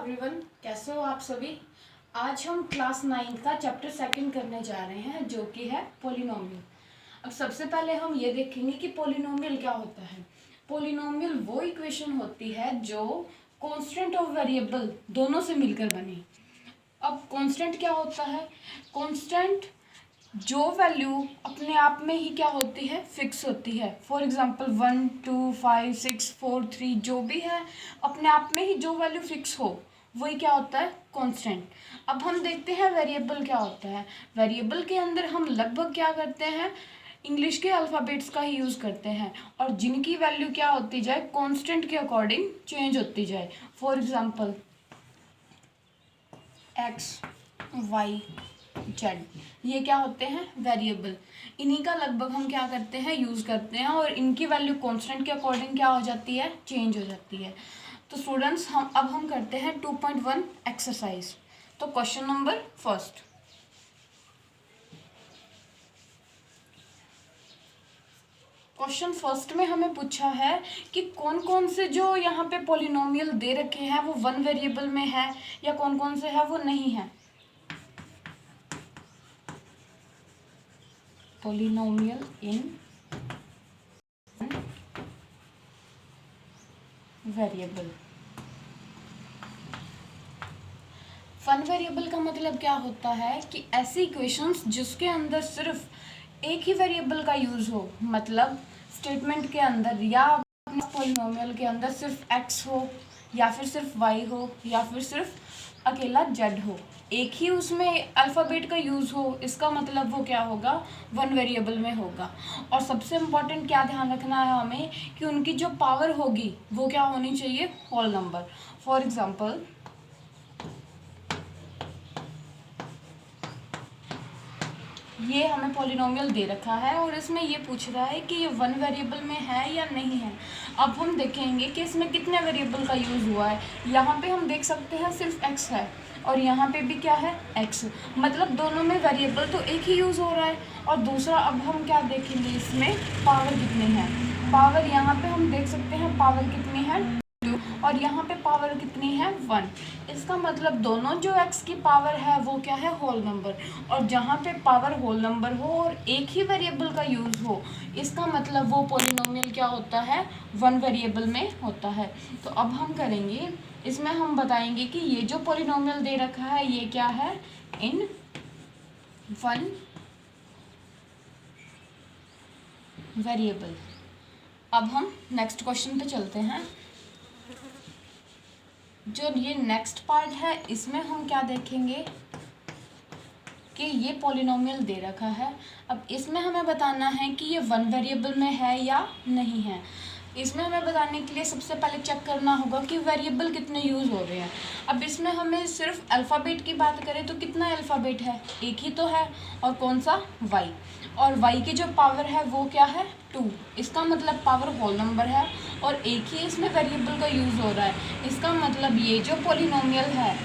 Everyone, कैसे हो आप सभी। आज हम क्लास 9 का चैप्टर सेकंड करने जा रहे हैं जो कि है पॉलिनोमियल। अब सबसे पहले हम ये देखेंगे कि पॉलिनोमियल क्या होता है। पॉलिनोमियल वो इक्वेशन होती है जो कांस्टेंट और वेरिएबल दोनों से मिलकर बनी। अब कांस्टेंट क्या होता है? कांस्टेंट जो वैल्यू अपने आप में ही क्या होती है, फिक्स होती है। फॉर एग्जांपल 1 2 5 6 4 3 जो भी है अपने आप में ही जो वैल्यू फिक्स हो वही क्या होता है, कांस्टेंट। अब हम देखते हैं वेरिएबल क्या होता है। वेरिएबल के अंदर हम लगभग क्या करते हैं, इंग्लिश के अल्फ़ाबेट्स का ही यूज़ करते हैं और जिनकी वैल्यू क्या होती जाए, कांस्टेंट के अकॉर्डिंग चेंज होती जाए। For example x y z, ये क्या होते हैं, वेरिएबल। इन्हीं का लगभग हम क्या करते हैं, यूज़ करते हैं और इनकी वैल्यू कांस्टेंट के अकॉर्डिंग क्या हो जाती है, चेंज हो जाती है। तो स्टूडेंट्स हम करते हैं 2.1 एक्सरसाइज। तो question number first, question first में हमें पूछा है कि कौन कौन से जो यहाँ पे पॉलिनोमियल दे रखे हैं वो वन वेरिएबल में है या कौन कौन से है वो नहीं है। पॉलिनोमियल इन वेरिएबल। वन वेरिएबल का मतलब क्या होता है कि ऐसी इक्वेशंस जिसके अंदर सिर्फ एक ही वेरिएबल का यूज हो, मतलब स्टेटमेंट के अंदर या पॉलिनोमियल के अंदर सिर्फ x हो या फिर सिर्फ y हो या फिर सिर्फ अकेला z हो, एक ही उसमें अल्फ़ाबेट का यूज़ हो, इसका मतलब वो क्या होगा, वन वेरिएबल में होगा। और सबसे इम्पॉर्टेंट क्या ध्यान रखना है हमें कि उनकी जो पावर होगी वो क्या होनी चाहिए, होल नंबर। फॉर एग्जांपल ये हमें पॉलिनोमियल दे रखा है और इसमें ये पूछ रहा है कि ये वन वेरिएबल में है या नहीं है। अब हम देखेंगे कि इसमें कितने वेरिएबल का यूज़ हुआ है। यहाँ पे हम देख सकते हैं सिर्फ x है और यहाँ पे भी क्या है, x, मतलब दोनों में वेरिएबल तो एक ही यूज़ हो रहा है। और दूसरा अब हम क्या देखेंगे, इसमें पावर कितनी है। पावर यहाँ पे हम देख सकते हैं पावर कितनी है, 2, और यहाँ पे पावर कितनी है, 1। इसका मतलब दोनों जो x की पावर है वो क्या है, होल नंबर। और जहाँ पे पावर होल नंबर हो और एक ही वेरिएबल का यूज़ हो, इसका मतलब वो पॉलिनोमियल क्या होता है, वन वेरिएबल में होता है। तो अब हम करेंगे, इसमें हम बताएंगे कि ये जो पॉलिनोमियल दे रखा है ये क्या है, इन वन वेरिएबल। अब हम नेक्स्ट क्वेश्चन पे चलते हैं। जो ये नेक्स्ट पार्ट है इसमें हम क्या देखेंगे कि ये पॉलिनोमियल दे रखा है। अब इसमें हमें बताना है कि ये वन वेरिएबल में है या नहीं है। इसमें हमें बताने के लिए सबसे पहले चेक करना होगा कि वेरिएबल कितने यूज़ हो रहे हैं। अब इसमें हमें सिर्फ अल्फ़ाबेट की बात करें तो कितना अल्फ़ाबेट है, एक ही तो है, और कौन सा, y। और y की जो पावर है वो क्या है, 2। इसका मतलब पावर होल नंबर है और एक ही इसमें वेरिएबल का यूज़ हो रहा है। इसका मतलब ये जो पॉलिनोमियल है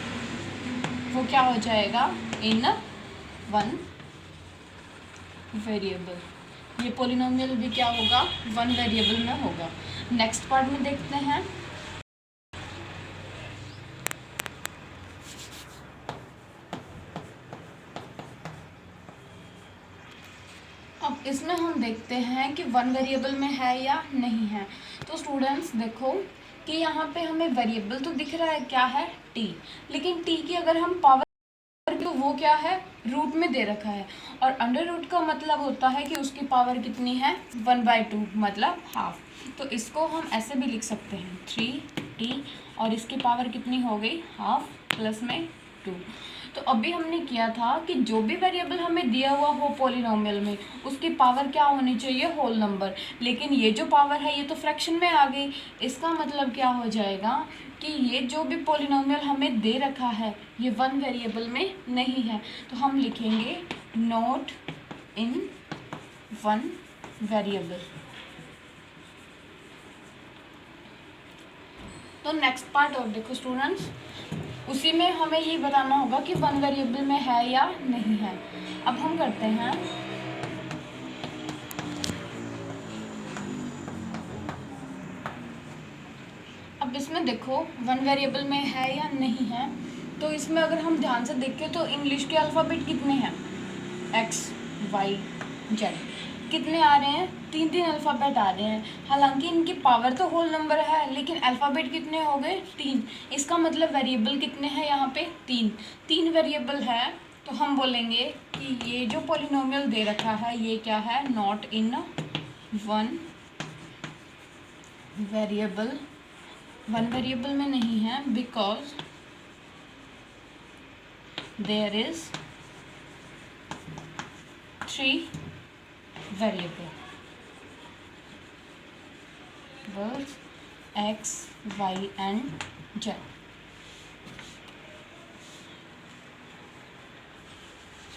वो क्या हो जाएगा, इन वन वेरिएबल। ये पॉलिनोमियल भी क्या होगा, वन वेरिएबल में होगा। नेक्स्ट पार्ट में देखते हैं। अब इसमें हम देखते हैं कि वन वेरिएबल में है या नहीं है। तो स्टूडेंट्स देखो कि यहाँ पे हमें वेरिएबल तो दिख रहा है, क्या है, t, लेकिन t की अगर हम पावर तो वो क्या है, रूट में दे रखा है। और अंडर रूट का मतलब होता है कि उसकी पावर कितनी है, 1/2, मतलब हाफ। तो इसको हम ऐसे भी लिख सकते हैं 3t और इसकी पावर कितनी हो गई, हाफ, प्लस में 2। तो अभी हमने किया था कि जो भी वेरिएबल हमें दिया हुआ हो पॉलिनोमियल में उसकी पावर क्या होनी चाहिए, होल नंबर। लेकिन ये जो पावर है ये तो फ्रैक्शन में आ गई। इसका मतलब क्या हो जाएगा कि ये जो भी पॉलिनोमियल हमें दे रखा है ये वन वेरिएबल में नहीं है। तो हम लिखेंगे नॉट इन वन वेरिएबल। तो नेक्स्ट पार्ट और देखो स्टूडेंट्स, उसी में हमें ये बताना होगा कि वन वेरिएबल में है या नहीं है। अब हम करते हैं, अब अब इसमें देखो वन वेरिएबल में है या नहीं है, तो इसमें अगर हम ध्यान से देखें तो इंग्लिश के अल्फ़ाबेट कितने हैं, एक्स वाई जेड, कितने आ रहे हैं, 3 अल्फ़ाबेट आ रहे हैं। हालांकि इनकी पावर तो होल नंबर है, लेकिन अल्फ़ाबेट कितने हो गए, 3। इसका मतलब वेरिएबल कितने हैं यहाँ पे, 3 वेरिएबल है। तो हम बोलेंगे कि ये जो पॉलिनोमियल दे रखा है ये क्या है, not in one variable, one variable में नहीं है, because there is 3 variables x, y and z।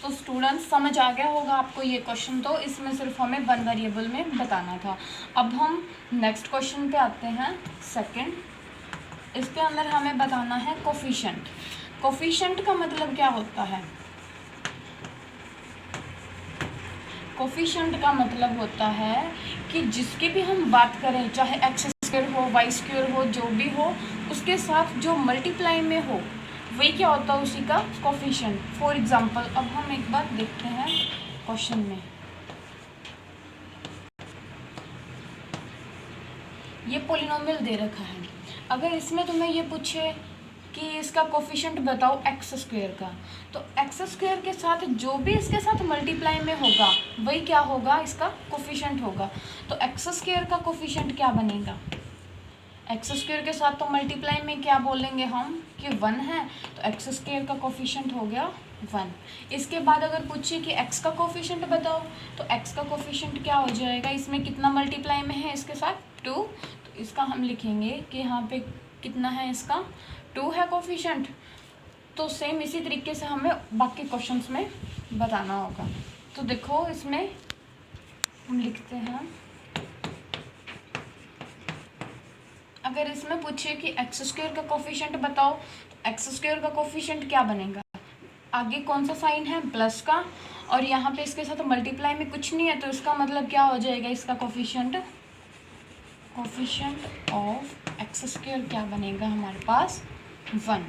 तो स्टूडेंट्स समझ आ गया होगा आपको ये क्वेश्चन, तो इसमें सिर्फ हमें वन वेरिएबल में बताना था। अब हम नेक्स्ट क्वेश्चन पे आते हैं, सेकंड। इसके अंदर हमें बताना है कोफिशिएंट। कोफिशिएंट का मतलब क्या होता है, कोफिशिएंट का मतलब होता है कि जिसकी भी हम बात करें, चाहे एक्स स्क्वायर हो, वाई स्क्वायर हो, जो भी हो, उसके साथ जो मल्टीप्लाई में हो वही क्या होता है, उसी का कोफिशिएंट। फॉर एग्जांपल अब हम एक बार देखते हैं क्वेश्चन में, ये पॉलिनोमियल दे रखा है। अगर इसमें तुम्हें ये पूछे कि इसका कोफिशिएंट बताओ एक्स स्क्वायर का, तो एक्स स्क्वायर के साथ जो भी इसके साथ मल्टीप्लाई में होगा वही क्या होगा, इसका कोफिशिएंट होगा। तो एक्स स्क्वायर का कोफिशिएंट क्या बनेगा, एक्स स्क्वायर के साथ तो मल्टीप्लाई में क्या बोलेंगे हम कि 1 है, तो एक्स स्क्वायर का कोफिशिएंट हो गया 1। इसके बाद अगर पूछिए कि एक्स का कोफिशिएंट बताओ, तो एक्स का कोफिशिएंट क्या हो जाएगा, इसमें कितना मल्टीप्लाई में है इसके साथ, 2। तो इसका हम लिखेंगे कि यहाँ पे कितना है, इसका 2 है कोफिशिएंट। तो सेम इसी तरीके से हमें बाकी क्वेश्चंस में बताना होगा। तो देखो इसमें हम लिखते हैं, अगर इसमें पूछे कि एक्स स्क्वायर का कोफिशिएंट बताओ, तो एक्स स्क्वायर का कोफिशिएंट क्या बनेगा, आगे कौन सा साइन है, प्लस का, और यहाँ पे इसके साथ मल्टीप्लाई में कुछ नहीं है, तो इसका मतलब क्या हो जाएगा, इसका कोफिशिएंट ऑफ एक्स स्क्वायर क्या बनेगा हमारे पास, 1।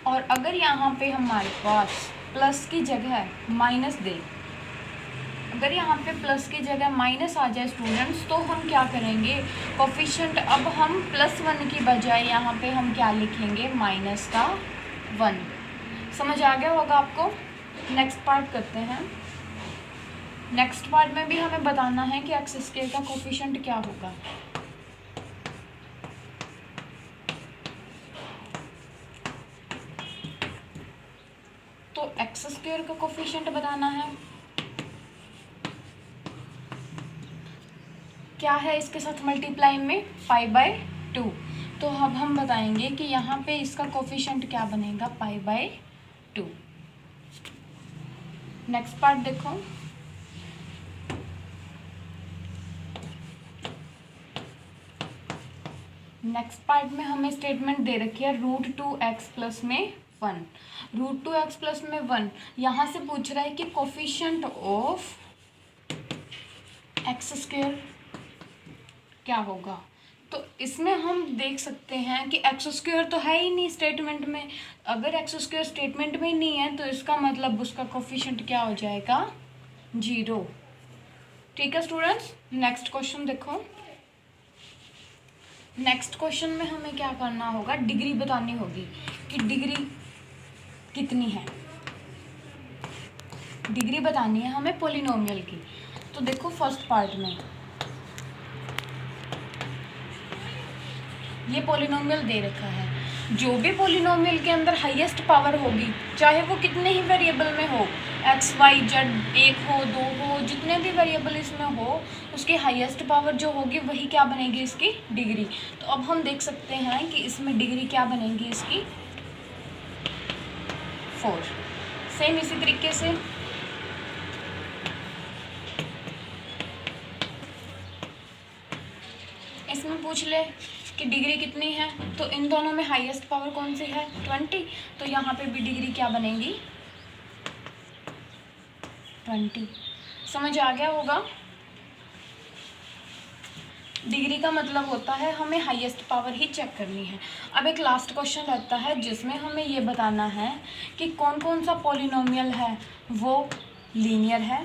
और अगर यहाँ पे हमारे पास प्लस की जगह माइनस दे, अगर यहाँ पे प्लस की जगह माइनस आ जाए स्टूडेंट्स, तो हम क्या करेंगे, कोफिशिएंट अब हम +1 की बजाय यहाँ पे हम क्या लिखेंगे, -1। समझ आ गया होगा आपको। नेक्स्ट पार्ट करते हैं। नेक्स्ट पार्ट में भी हमें बताना है कि एक्स स्क्वायर का कोफिशिएंट क्या होगा। तो एक्स स्क्वायर का कोफिशिएंट बताना है, क्या है इसके साथ मल्टीप्लाई में, 5/2। तो अब हम बताएंगे कि यहाँ पे इसका कोफिशिएंट क्या बनेगा, 5/2। नेक्स्ट पार्ट देखो, नेक्स्ट पार्ट में हमें स्टेटमेंट दे रखी है √2x प्लस में 1, √2x प्लस में 1। यहाँ से पूछ रहा है कि कोफिशिएंट ऑफ एक्स स्क्वायर क्या होगा। तो इसमें हम देख सकते हैं कि एक्स स्क्वायर तो है ही नहीं स्टेटमेंट में। अगर एक्स स्क्वायर स्टेटमेंट में ही नहीं है, तो इसका मतलब उसका कोफिशिएंट क्या हो जाएगा, 0। ठीक है स्टूडेंट्स, नेक्स्ट क्वेश्चन देखो। नेक्स्ट क्वेश्चन में हमें क्या करना होगा, डिग्री बतानी होगी कि डिग्री कितनी है, डिग्री बतानी है हमें पॉलिनोमियल की। तो देखो फर्स्ट पार्ट में ये पॉलिनोमियल दे रखा है, जो भी पॉलिनोमियल के अंदर हाईएस्ट पावर होगी, चाहे वो कितने ही वेरिएबल में हो, एक्स वाई जेड, 1 हो 2 हो, जितने भी वेरिएबल इसमें हो, उसकी हाईएस्ट पावर जो होगी वही क्या बनेगी, इसकी डिग्री। तो अब हम देख सकते हैं कि इसमें डिग्री क्या बनेगी, इसकी 4। सेम इसी तरीके से इसमें पूछ ले कि डिग्री कितनी है, तो इन दोनों में हाईएस्ट पावर कौन सी है, 20। तो यहाँ पे भी डिग्री क्या बनेगी, 20। समझ आ गया होगा। डिग्री का मतलब होता है हमें हाईएस्ट पावर ही चेक करनी है। अब एक लास्ट क्वेश्चन रहता है जिसमें हमें ये बताना है कि कौन कौन सा पॉलिनोमियल है वो लीनियर है,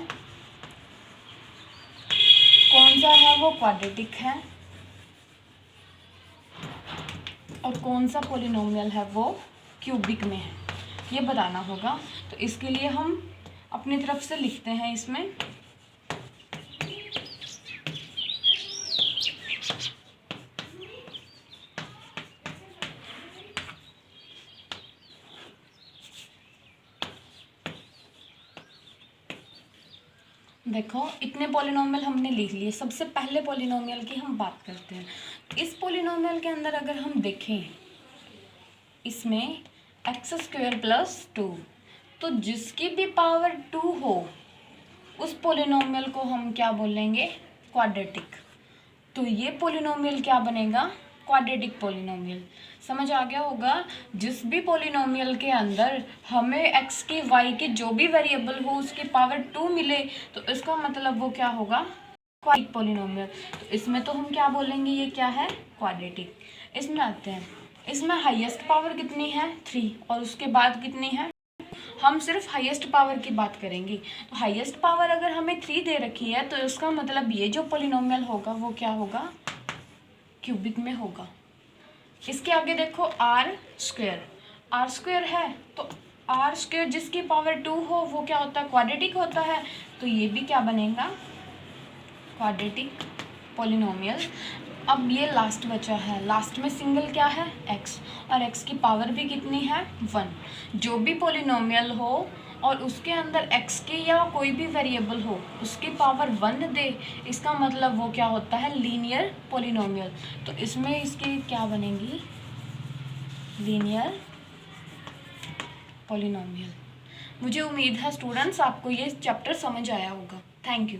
कौन सा है वो क्वाड्रेटिक है, और कौन सा पॉलिनोमियल है वो क्यूबिक में है, ये बताना होगा। तो इसके लिए हम अपनी तरफ से लिखते हैं इसमें। देखो इतने पॉलिनोमियल हमने लिख लिए। सबसे पहले पॉलिनोमियल की हम बात करते हैं। इस पॉलिनोमियल के अंदर अगर हम देखें इसमें x² + 2, तो जिसकी भी पावर 2 हो उस पॉलिनोमियल को हम क्या बोलेंगे? क्वाड्रेटिक। तो ये पॉलिनोमियल क्या बनेगा? Quadratic polynomial. समझ आ गया होगा। जिस भी पॉलिनोमियल के अंदर हमें x की y के जो भी वेरिएबल हो उसकी पावर 2 मिले तो इसका मतलब वो क्या होगा? Quadratic polynomial. तो इसमें तो हम क्या बोलेंगे? ये क्या है? क्वाड्रेटिक। इसमें आते हैं, इसमें हाईएस्ट पावर कितनी है? 3, और उसके बाद कितनी है? हम सिर्फ हाईएस्ट पावर की बात करेंगे। तो हाईएस्ट पावर अगर हमें 3 दे रखी है तो इसका मतलब ये जो पॉलिनोमियल होगा वो क्या होगा? क्यूबिक में होगा। इसके आगे देखो r² है, तो r² जिसकी पावर 2 हो वो क्या होता है? क्वाड्रेटिक होता है। तो ये भी क्या बनेगा? Quadratic polynomial. अब ये लास्ट बचा है, लास्ट में सिंगल क्या है? x, और x की पावर भी कितनी है? 1। जो भी पॉलिनोमियल हो और उसके अंदर x के या कोई भी वेरिएबल हो उसकी पावर 1 दे, इसका मतलब वो क्या होता है? Linear polynomial. तो इसमें इसकी क्या बनेगी? Linear polynomial. मुझे उम्मीद है स्टूडेंट्स आपको ये चैप्टर समझ आया होगा। Thank you.